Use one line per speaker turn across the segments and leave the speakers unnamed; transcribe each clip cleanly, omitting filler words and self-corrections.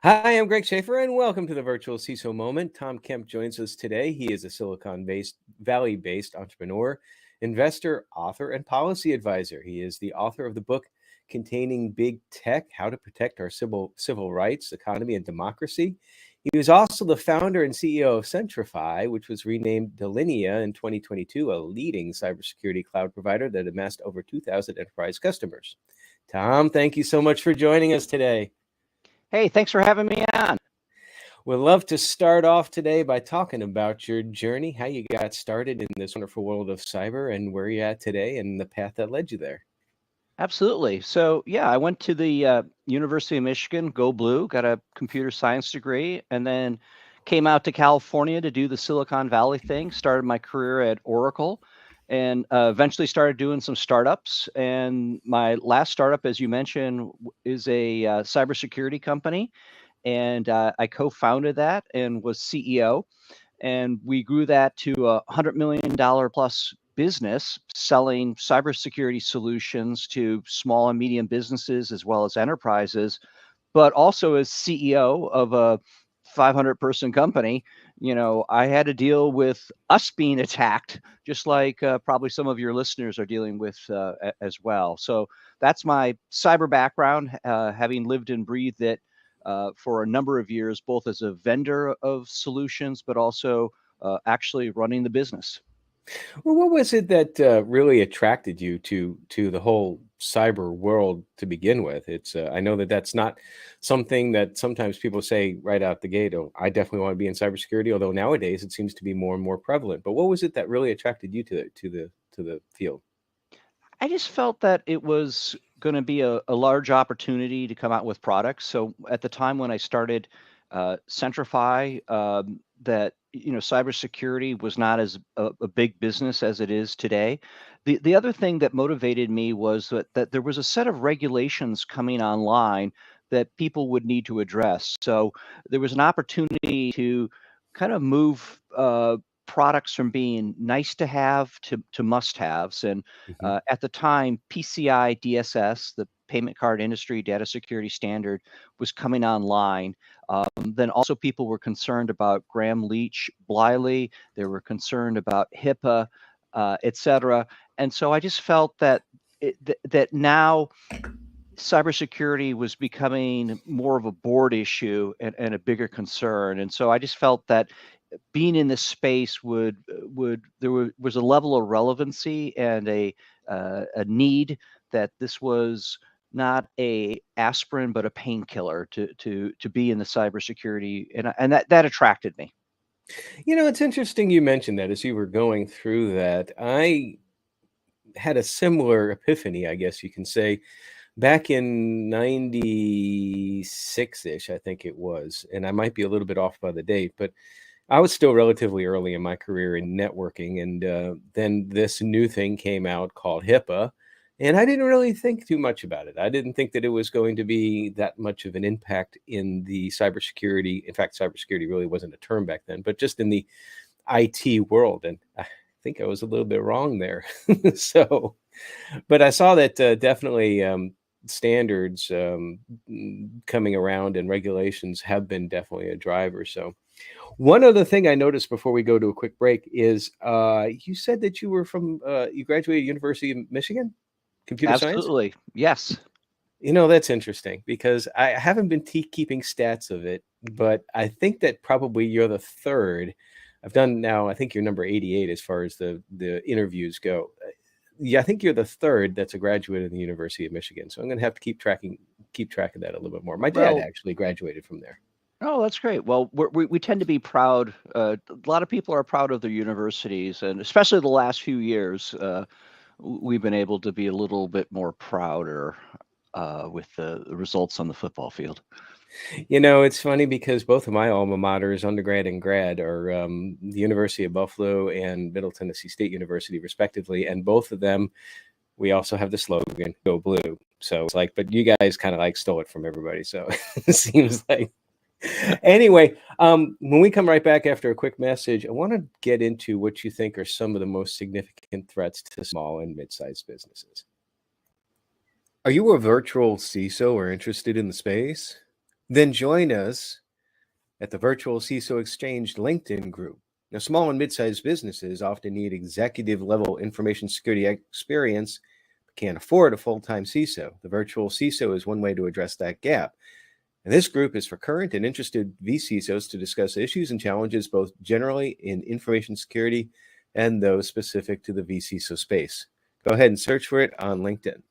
Hi, I'm Greg Schaefer, and welcome to the Virtual CISO Moment. Tom Kemp joins us today. He is a Valley-based entrepreneur, investor, author, and policy advisor. He is the author of the book Containing Big Tech: How to Protect Our Civil Rights, Economy, and Democracy. He was also the founder and CEO of Centrify, which was renamed Delinea in 2022, a leading cybersecurity cloud provider that amassed over 2,000 enterprise customers. Tom, thank you so much for joining us today.
Hey, thanks for having me on.
We'd love to start off today by talking about your journey, how you got started in this wonderful world of cyber, and where you're at today and the path that led you there.
Absolutely. So, yeah, I went to the University of Michigan, go blue, got a computer science degree, and then came out to California to do the Silicon Valley thing. Started my career at Oracle and eventually started doing some startups. And my last startup, as you mentioned, is a cybersecurity company. And I co-founded that and was CEO. And we grew that to a $100 million plus business selling cybersecurity solutions to small and medium businesses as well as enterprises, but also as CEO of a 500-person company. I had to deal with us being attacked, just like probably some of your listeners are dealing with as well. So that's my cyber background, having lived and breathed it for a number of years, both as a vendor of solutions, but also actually running the business.
Well, what was it that really attracted you to the whole cyber world to begin with? It's I know that that's not something that sometimes people say right out the gate. Oh, I definitely want to be in cybersecurity. Although nowadays it seems to be more and more prevalent. But what was it that really attracted you to the field?
I just felt that it was going to be a large opportunity to come out with products. So at the time when I started Centrify, that cybersecurity was not as a big business as it is today. The other thing that motivated me was that there was a set of regulations coming online that people would need to address. So there was an opportunity to kind of move products from being nice to have to must haves. And
Mhm.
at the time, PCI DSS, the payment card industry data security standard, was coming online. Then also people were concerned about Graham Leach Bliley. They were concerned about HIPAA, et cetera. And so I just felt that that now cybersecurity was becoming more of a board issue and a bigger concern. And so I just felt that being in this space was a level of relevancy and a need that this was not a aspirin but a painkiller to be in the cybersecurity, and that attracted me.
It's interesting you mentioned that as you were going through that. I had a similar epiphany, I guess you can say, back in 96-ish, I think it was, and I might be a little bit off by the date, but I was still relatively early in my career in networking, and then this new thing came out called HIPAA, and I didn't really think too much about it. I didn't think that it was going to be that much of an impact in the cybersecurity. In fact, cybersecurity really wasn't a term back then, but just in the IT world, and I think I was a little bit wrong there. So, but I saw that definitely standards coming around and regulations have been definitely a driver. So one other thing I noticed before we go to a quick break is you said that you graduated University of Michigan, computer science?
Absolutely, yes.
That's interesting because I haven't been keeping stats of it, but I think that probably you're the third. I've done now, I think you're number 88 as far as the interviews go. Yeah, I think you're the third that's a graduate of the University of Michigan. So I'm going to have to keep track of that a little bit more. My dad
Well,
actually graduated from there.
oh, that's great. Well, we tend to be proud. A lot of people are proud of their universities, and especially the last few years, we've been able to be a little bit more prouder with the results on the football field.
It's funny because both of my alma maters, undergrad and grad, are the University of Buffalo and Middle Tennessee State University, respectively. And both of them, we also have the slogan, Go Blue. So it's like, but you guys kind of like stole it from everybody. So it seems like. Anyway, when we come right back after a quick message, I want to get into what you think are some of the most significant threats to small and mid-sized businesses. Are you a virtual CISO or interested in the space? then join us at the Virtual CISO Exchange LinkedIn group. Now, small and mid-sized businesses often need executive-level information security experience, but can't afford a full-time CISO. The Virtual CISO is one way to address that gap. And this group is for current and interested vCISOs to discuss issues and challenges both generally in information security and those specific to the vCISO space. Go ahead and search for it on LinkedIn.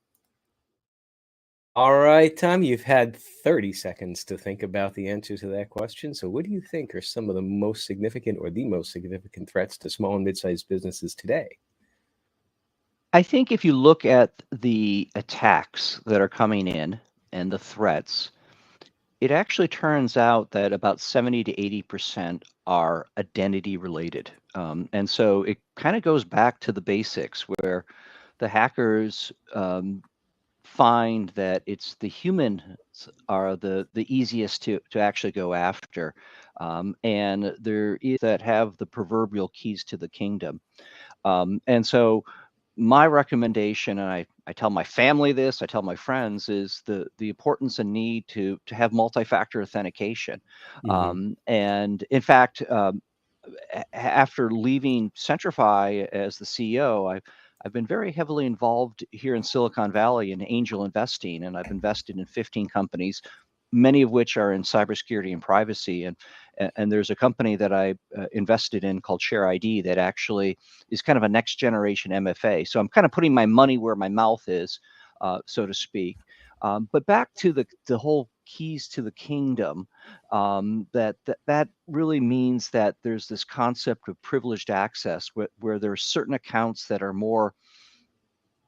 All right, Tom, you've had 30 seconds to think about the answer to that question. So what do you think are some of the most significant or the most significant threats to small and mid-sized businesses today?
I think if you look at the attacks that are coming in and the threats, it actually turns out that about 70 to 80% are identity related. And so it kind of goes back to the basics where the hackers find that it's the humans are the easiest to actually go after. And there is that have the proverbial keys to the kingdom. And so my recommendation, and I tell my family this, I tell my friends, is the importance and need to have multi-factor authentication. And in fact, after leaving Centrify as the CEO, I've been very heavily involved here in Silicon Valley in angel investing, and I've invested in 15 companies, many of which are in cybersecurity and privacy. And there's a company that I invested in called Share ID that actually is kind of a next generation MFA. So I'm kind of putting my money where my mouth is, so to speak. But back to the whole keys to the kingdom, that really means that there's this concept of privileged access where there are certain accounts that are more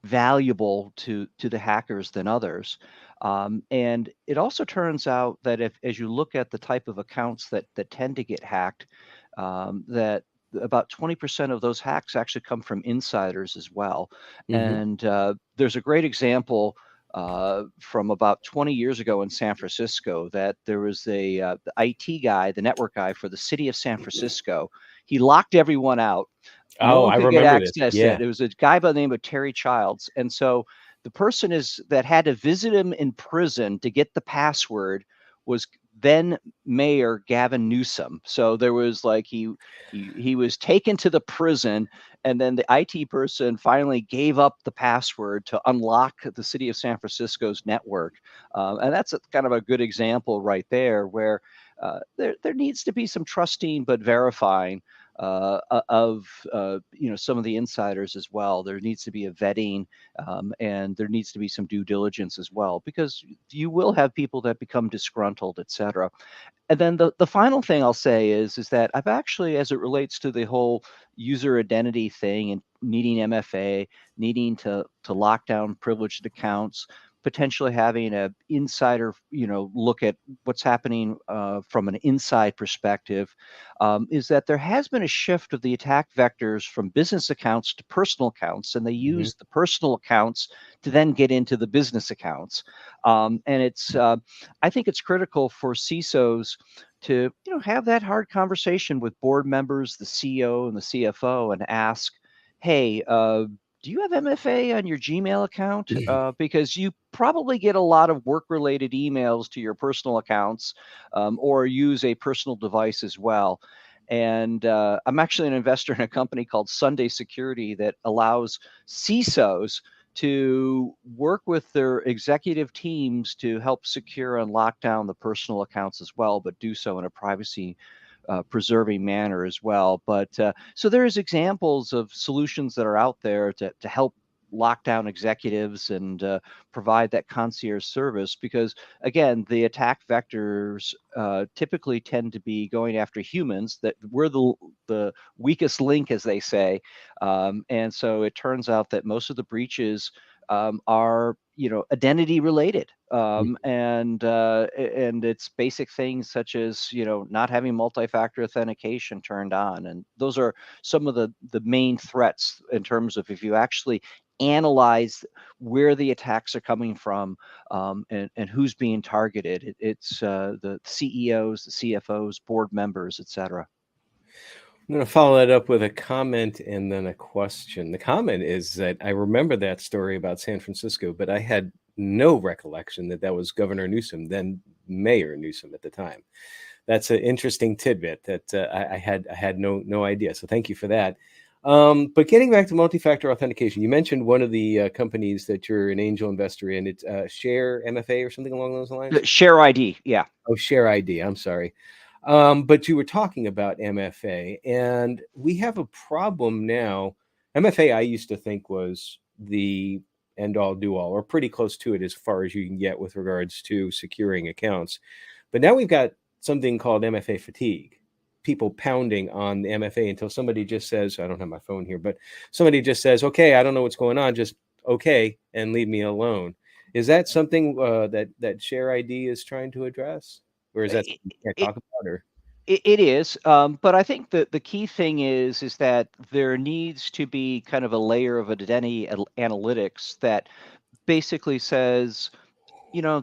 valuable to the hackers than others. And it also turns out that as you look at the type of accounts that tend to get hacked, that about 20% of those hacks actually come from insiders as well. And there's a great example from about 20 years ago in San Francisco that there was the IT guy, the network guy for the city of San Francisco. He locked everyone out. No
Oh,
one
I
could get
remember this.
access
Yeah.
yet. It was a guy by the name of Terry Childs. And so the person that had to visit him in prison to get the password was then Mayor Gavin Newsom. So there was like he was taken to the prison, and then the IT person finally gave up the password to unlock the city of San Francisco's network. And that's kind of a good example right there, where there needs to be some trusting but verifying of some of the insiders as well. There needs to be a vetting, and there needs to be some due diligence as well, because you will have people that become disgruntled, et cetera. And then the final thing I'll say is that I've actually, as it relates to the whole user identity thing and needing MFA, needing to lock down privileged accounts, potentially having a insider, look at what's happening from an inside perspective, is that there has been a shift of the attack vectors from business accounts to personal accounts, and they use the personal accounts to then get into the business accounts. And it's I think it's critical for CISOs to have that hard conversation with board members, the CEO and the CFO, and ask, hey, do you have MFA on your Gmail account? Because you probably get a lot of work-related emails to your personal accounts, or use a personal device as well. And I'm actually an investor in a company called Sunday Security that allows CISOs to work with their executive teams to help secure and lock down the personal accounts as well, but do so in a privacy preserving manner as well. But so there's examples of solutions that are out there to help lock down executives and provide that concierge service, because again, the attack vectors typically tend to be going after humans, that we're the weakest link, as they say. And so it turns out that most of the breaches are identity related, and it's basic things such as not having multi-factor authentication turned on, and those are some of the main threats in terms of if you actually analyze where the attacks are coming from, and who's being targeted. It's the CEOs, the CFOs, board members, etc.
I'm going to follow that up with a comment and then a question. The comment is that I remember that story about San Francisco, but I had no recollection that that was Governor Newsom, then Mayor Newsom at the time. That's an interesting tidbit that I had no idea. So thank you for that. But getting back to multi-factor authentication, you mentioned one of the companies that you're an angel investor in. It's Share MFA or something along those lines.
Share ID, yeah.
Oh, Share ID. I'm sorry. But you were talking about MFA, and we have a problem now. MFA, I used to think was the end all do all, or pretty close to it as far as you can get with regards to securing accounts. But now we've got something called MFA fatigue. People pounding on the MFA until somebody just says, I don't have my phone here, but somebody just says, okay, I don't know what's going on, just okay, and leave me alone. Is that something that Share ID is trying to address? Or is that
It,
something you can't
it,
talk about? Or
it is, but I think that the key thing is that there needs to be kind of a layer of identity analytics that basically says,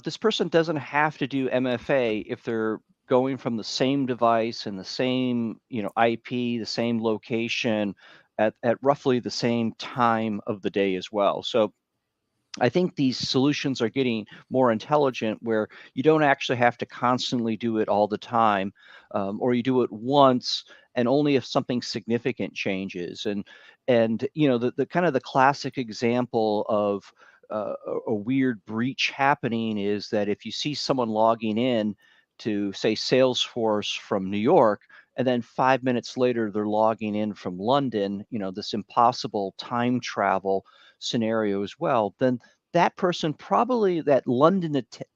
this person doesn't have to do MFA if they're going from the same device and the same, IP, the same location at roughly the same time of the day as well. So I think these solutions are getting more intelligent where you don't actually have to constantly do it all the time, or you do it once and only if something significant changes. And the kind of the classic example of a weird breach happening is that if you see someone logging in to say Salesforce from New York, and then 5 minutes later they're logging in from London, this impossible time travel scenario as well, then that person probably, that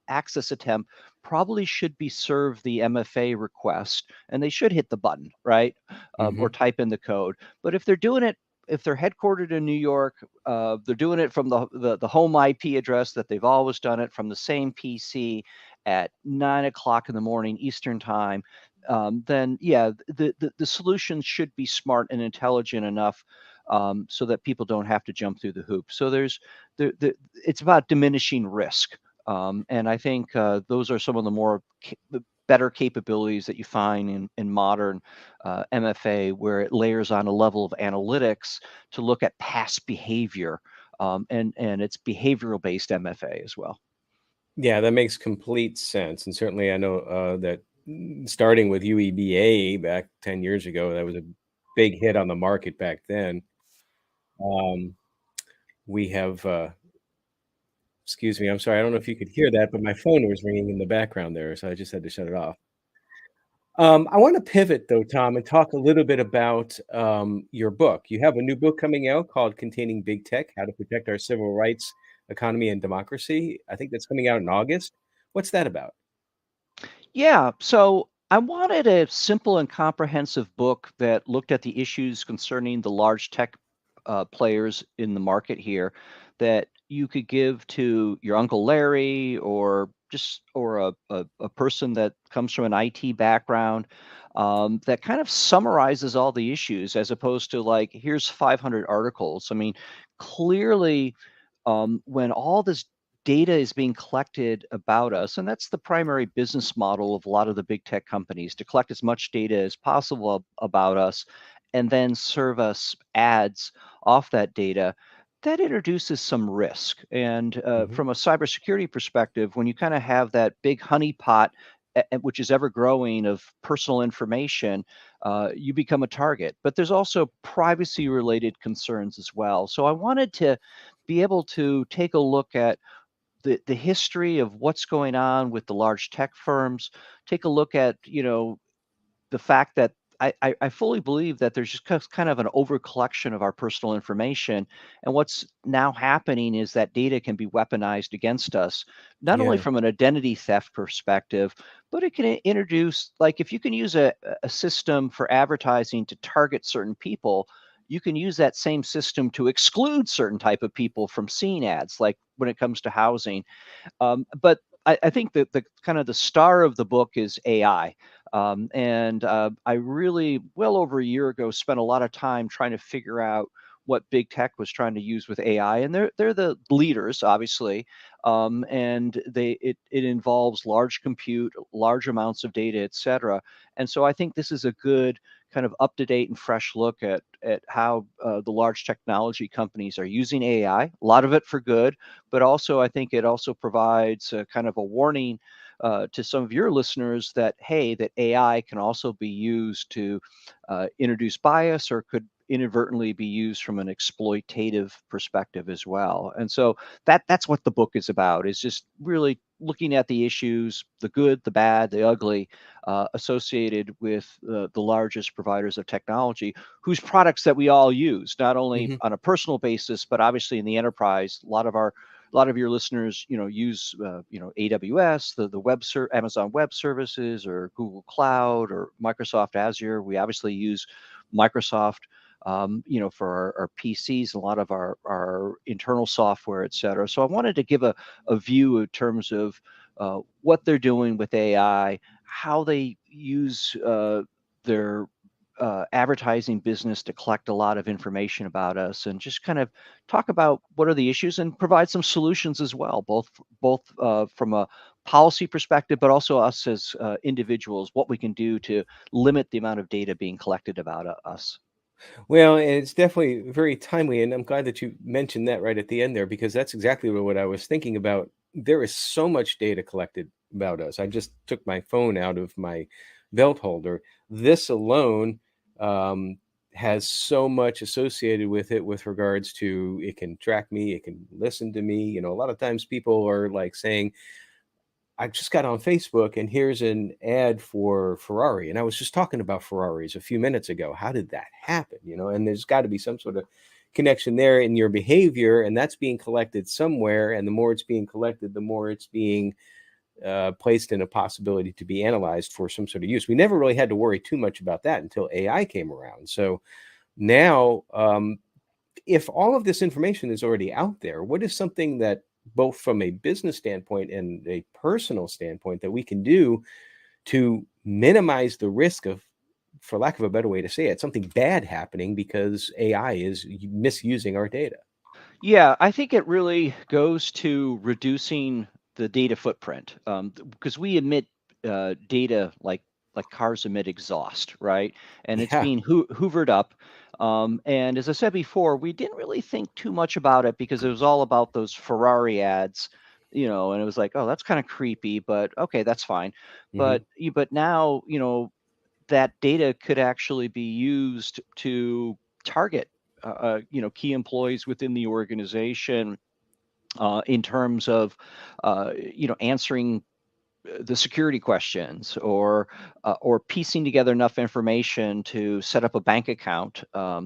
access attempt probably should be served the MFA request and they should hit the button, right? Or
Mhm.
type in the code. But if they're doing it, if they're headquartered in New York, they're doing it from the home IP address that they've always done it from the same PC at 9 o'clock in the morning Eastern time, then yeah, the solution should be smart and intelligent enough, so that people don't have to jump through the hoop. So it's about diminishing risk. And I think those are some of the better capabilities that you find in modern MFA, where it layers on a level of analytics to look at past behavior, and it's behavioral based MFA as well.
Yeah, that makes complete sense. And certainly I know that starting with UEBA back 10 years ago, that was a big hit on the market back then. Um, we have, excuse me, I'm sorry, I don't know if you could hear that, but my phone was ringing in the background there, so I just had to shut it off. I want to pivot though, Tom, and talk a little bit about your book. You have a new book coming out called Containing Big Tech: How to Protect Our Civil Rights, Economy, and Democracy. I think that's coming out in August. What's that about?
Yeah, so I wanted a simple and comprehensive book that looked at the issues concerning the large tech players in the market here, that you could give to your Uncle Larry, or a person that comes from an IT background, that kind of summarizes all the issues as opposed to like, here's 500 articles. I mean, clearly, when all this data is being collected about us, and that's the primary business model of a lot of the big tech companies, to collect as much data as possible about us and then serve us ads off that data. That introduces some risk. And
Mhm.
from a cybersecurity perspective, when you kind of have that big honeypot, which is ever growing, of personal information, you become a target. But there's also privacy related concerns as well. So I wanted to be able to take a look at the history of what's going on with the large tech firms, take a look at, the fact that I fully believe that there's just kind of an over collection of our personal information. And what's now happening is that data can be weaponized against us, not only
Yeah.
from an identity theft perspective, but it can introduce, like, if you can use a system for advertising to target certain people, you can use that same system to exclude certain type of people from seeing ads, like when it comes to housing. But I think that the kind of the star of the book is AI. And I really, well over a year ago, spent a lot of time trying to figure out what big tech was trying to use with AI. And they're the leaders, obviously. and it involves large compute, large amounts of data, et cetera. And so I think this is a good kind of up-to-date and fresh look at how the large technology companies are using AI, a lot of it for good, but also I think it also provides a kind of a warning to some of your listeners that, hey, that AI can also be used to introduce bias or could inadvertently be used from an exploitative perspective as well. And so that's what the book is about, is just really looking at the issues, the good, the bad, the ugly, associated with the largest providers of technology, whose products that we all use, not only
Hmm.
on a personal basis, but obviously in the enterprise. A lot of your listeners, use AWS, the Amazon Web Services, or Google Cloud, or Microsoft Azure. We obviously use Microsoft, for our PCs, a lot of our internal software, et cetera. So I wanted to give a view in terms of what they're doing with AI, how they use their advertising business to collect a lot of information about us, and just kind of talk about what are the issues and provide some solutions as well, both from a policy perspective, but also us as individuals, what we can do to limit the amount of data being collected about us.
Well, and it's definitely very timely, and I'm glad that you mentioned that right at the end there because that's exactly what I was thinking about. There is so much data collected about us. I just took my phone out of my belt holder. This alone um, has so much associated with it with regards to it can track me, it can listen to me. A lot of times people are like saying, I just got on Facebook and here's an ad for Ferrari. And I was just talking about Ferraris a few minutes ago. How did that happen? And there's got to be some sort of connection there in your behavior, and that's being collected somewhere. And the more it's being collected, the more it's being placed in a possibility to be analyzed for some sort of use. We never really had to worry too much about that until AI came around. So now, if all of this information is already out there, what is something that both from a business standpoint and a personal standpoint that we can do to minimize the risk of, for lack of a better way to say it, something bad happening because AI is misusing our data?
Yeah, I think it really goes to reducing the data footprint, because we emit data like cars emit exhaust, right? And it's
Yeah.
being hoovered up. And as I said before, we didn't really think too much about it because it was all about those Ferrari ads, and it was like, oh, that's kind of creepy, but okay, that's fine.
Hmm.
But now, that data could actually be used to target key employees within the organization, in terms of answering the security questions, or piecing together enough information to set up a bank account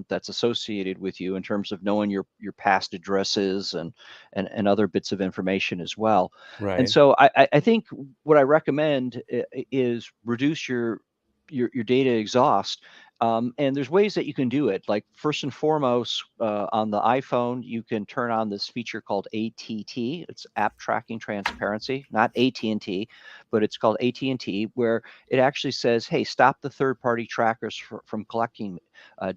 that's associated with you, in terms of knowing your past addresses and other bits of information as well. And
Right.
so I think what I recommend is reduce your data exhaust. And there's ways that you can do it. Like, first and foremost, on the iPhone, you can turn on this feature called ATT. It's App Tracking Transparency, not AT&T, but it's called AT&T, where it actually says, "Hey, stop the third-party trackers from collecting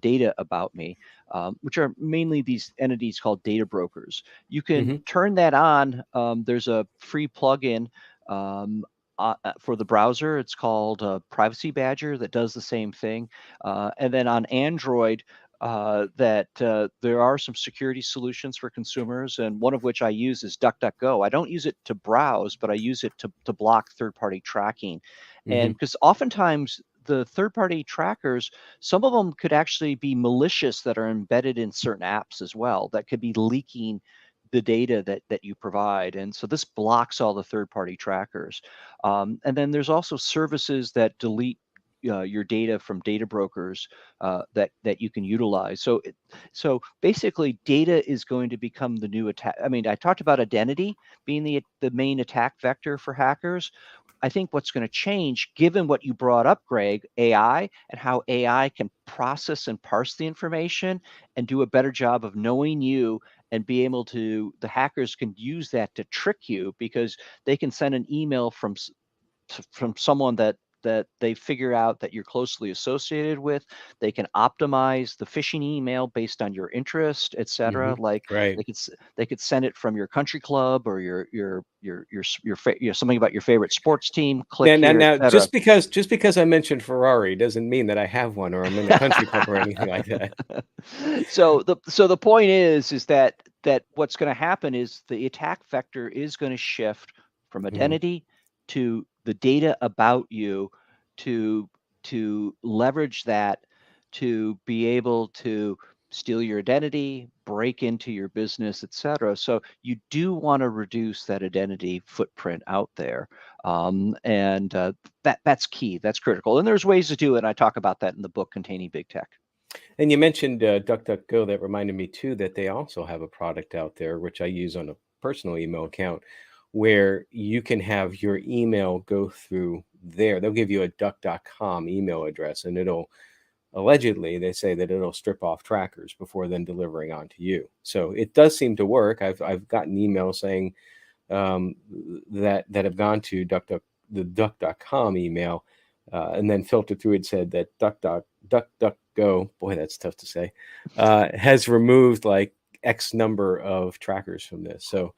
data about me," which are mainly these entities called data brokers. You can
Hmm.
turn that on. There's a free plugin. Um, for the browser, it's called Privacy Badger, that does the same thing. And then on Android, that there are some security solutions for consumers, and one of which I use is DuckDuckGo. I don't use it to browse, but I use it to block third-party tracking.
Hmm.
And because oftentimes the third-party trackers, some of them could actually be malicious, that are embedded in certain apps as well, that could be leaking the data that you provide. And so this blocks all the third-party trackers. And then there's also services that delete your data from data brokers, that you can utilize. So basically, data is going to become the new attack. I mean, I talked about identity being the main attack vector for hackers. I think what's going to change, given what you brought up, Greg, AI, and how AI can process and parse the information and do a better job of knowing you, and be able to, the hackers can use that to trick you, because they can send an email from someone that that they figure out that you're closely associated with. They can optimize the phishing email based on your interest, etc. Like
Right.
they could send it from your country club or something about your favorite sports team. Click here,
Now,
etc.
just because I mentioned Ferrari doesn't mean that I have one or I'm in a country club or anything like that.
So the point is that what's going to happen is the attack vector is going to shift from
Mhm.
identity to the data about you, to leverage that to be able to steal your identity, break into your business, etc. So you do want to reduce that identity footprint out there, and that's key. That's critical. And there's ways to do it. I talk about that in the book Containing Big Tech.
And you mentioned DuckDuckGo. That reminded me too that they also have a product out there, which I use on a personal email account, where you can have your email go through there. They'll give you a duck.com email address, and it'll allegedly, they say that it'll strip off trackers before then delivering on to you. So it does seem to work. I've gotten emails saying that have gone to the duck.com email, and then filtered through. It said that DuckDuckGo, boy, that's tough to say, has removed like X number of trackers from this. So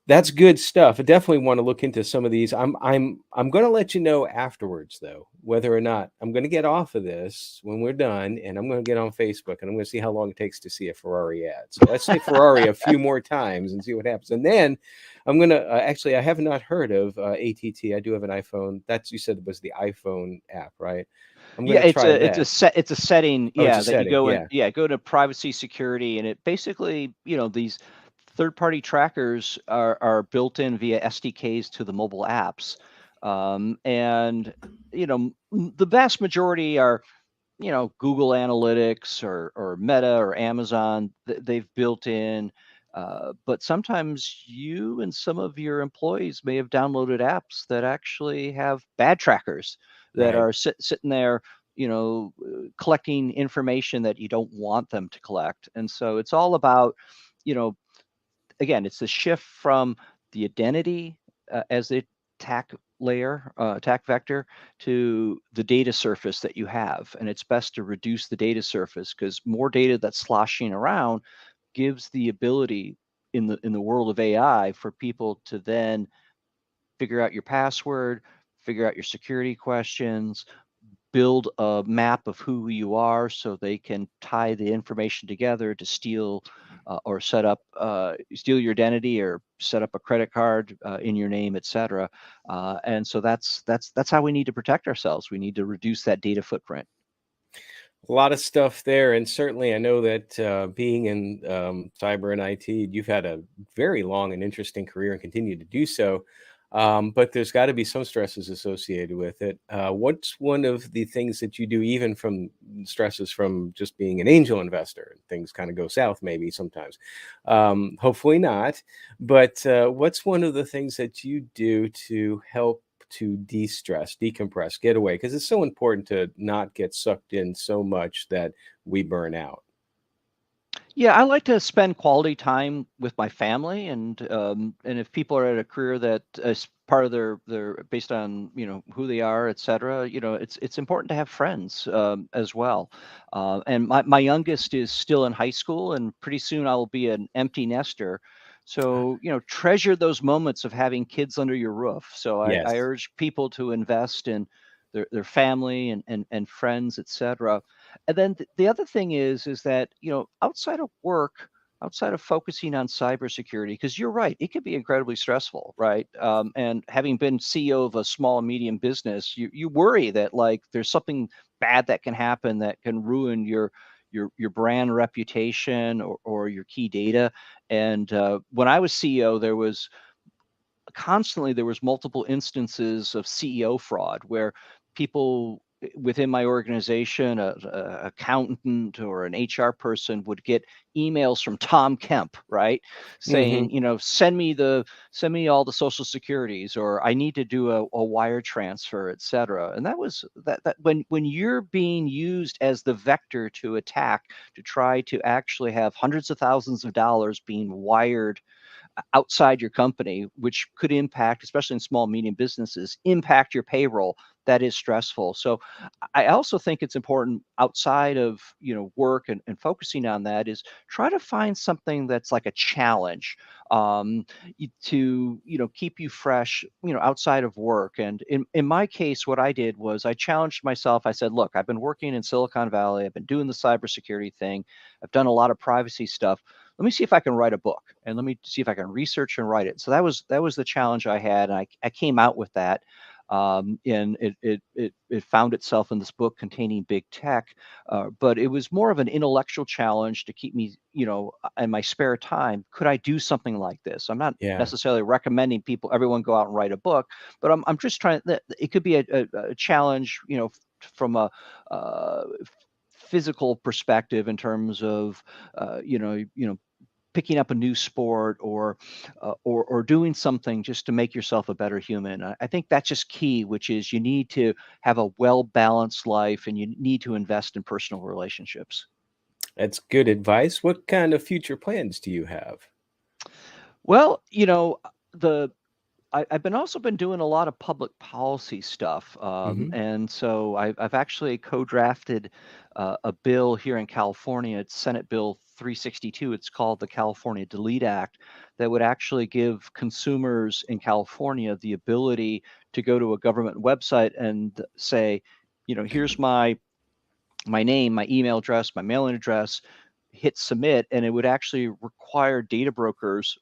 that's good stuff. I definitely want to look into some of these. I'm going to let you know afterwards, though, whether or not I'm going to get off of this when we're done, and I'm going to get on Facebook and I'm going to see how long it takes to see a Ferrari ad. So let's say Ferrari a few more times and see what happens. And then I'm going to actually, I have not heard of ATT. I do have an iPhone. That's, you said it was the iPhone app, right? I'm going
Yeah,
to try that.
it's a setting,
Oh, it's a
that you
setting.
go in,
Yeah.
go to privacy security, and it basically, these third-party trackers are built in via SDKs to the mobile apps. And the vast majority are, Google Analytics or Meta or Amazon. They've built in, but sometimes you and some of your employees may have downloaded apps that actually have bad trackers that
Right.
are sitting there, collecting information that you don't want them to collect. And so it's all about, you know, again, it's the shift from the identity as the attack layer, attack vector, to the data surface that you have. And it's best to reduce the data surface, because more data that's sloshing around gives the ability in the world of AI for people to then figure out your password, figure out your security questions, build a map of who you are so they can tie the information together to steal or steal your identity or set up a credit card in your name, etc. And so that's how we need to protect ourselves. We need to reduce that data footprint.
A lot of stuff there, and certainly I know that being in cyber and IT, you've had a very long and interesting career and continue to do so. But there's got to be some stresses associated with it. What's one of the things that you do, even from stresses from just being an angel investor? Things kind of go south, maybe sometimes. Hopefully not. But what's one of the things that you do to help to de-stress, decompress, get away? Because it's so important to not get sucked in so much that we burn out.
Yeah, I like to spend quality time with my family, and if people are at a career that is part of their based on who they are, etc. It's important to have friends as well. And my youngest is still in high school, and pretty soon I will be an empty nester. So treasure those moments of having kids under your roof. So I
Yes.
urge people to invest in their family and friends, etc. And then the other thing is that, outside of work, outside of focusing on cybersecurity, because you're right, it can be incredibly stressful, right? And having been CEO of a small and medium business, you worry that like there's something bad that can happen that can ruin your brand reputation or your key data. And when I was CEO, there was multiple instances of CEO fraud where people within my organization, a accountant or an HR person, would get emails from Tom Kemp, right,
Hmm.
saying, send me all the social securities, or I need to do a wire transfer, etc. And that was that when you're being used as the vector to attack, to try to actually have hundreds of thousands of dollars being wired outside your company, which could impact, especially in small, medium businesses, impact your payroll. That is stressful. So I also think it's important outside of work and focusing on that is try to find something that's like a challenge to keep you fresh outside of work. And in my case, what I did was I challenged myself. I said, look, I've been working in Silicon Valley, I've been doing the cybersecurity thing, I've done a lot of privacy stuff. Let me see if I can write a book, and let me see if I can research and write it. So that was the challenge I had, and I came out with that. And it found itself in this book containing big tech, but it was more of an intellectual challenge to keep me, in my spare time. Could I do something like this? I'm not
Yeah.
necessarily recommending everyone go out and write a book, but I'm just trying. It could be a challenge, from a physical perspective in terms of, picking up a new sport or doing something just to make yourself a better human. I think that's just key, which is you need to have a well-balanced life and you need to invest in personal relationships.
That's good advice. What kind of future plans do you have?
Well, the I've been doing a lot of public policy stuff,
Hmm.
and so I've actually co-drafted a bill here in California. It's Senate Bill 362. It's called the California Delete Act, that would actually give consumers in California the ability to go to a government website and say, here's my name, my email address, my mailing address, hit submit, and it would actually require data brokers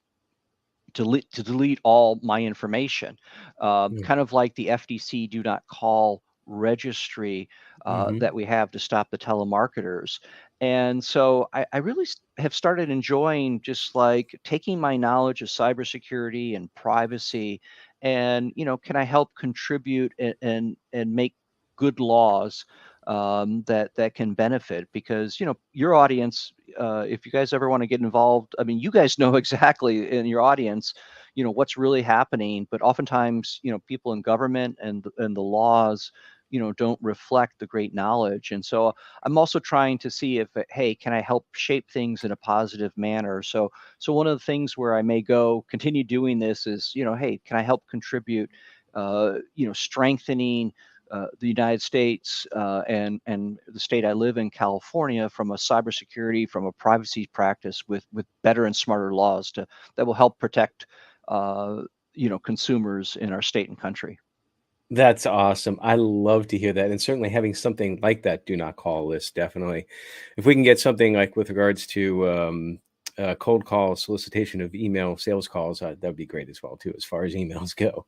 to delete all my information, kind of like the FDC do not call registry
Hmm.
that we have to stop the telemarketers. And so I really have started enjoying just like taking my knowledge of cybersecurity and privacy, and can I help contribute and make good laws that can benefit, because your audience, if you guys ever want to get involved, I mean, you guys know exactly in your audience what's really happening, but oftentimes people in government and the laws don't reflect the great knowledge. And so I'm also trying to see if, hey, can I help shape things in a positive manner? So one of the things where I may go continue doing this is, hey, can I help contribute, strengthening the United States and the state I live in, California, from a cybersecurity, from a privacy practice with better and smarter laws that will help protect consumers in our state and country.
That's awesome. I love to hear that. And certainly having something like that do not call list, definitely. If we can get something like with regards to cold call solicitation of email sales calls, that would be great as well, too, as far as emails go.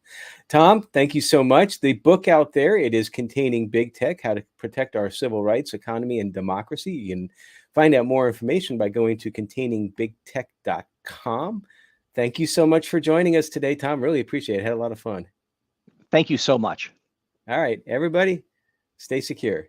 Tom, thank you so much. The book out there, it is Containing Big Tech, How to Protect Our Civil Rights, Economy, and Democracy. You can find out more information by going to containingbigtech.com. Thank you so much for joining us today, Tom. Really appreciate it. Had a lot of fun.
Thank you so much.
All right, everybody, stay secure.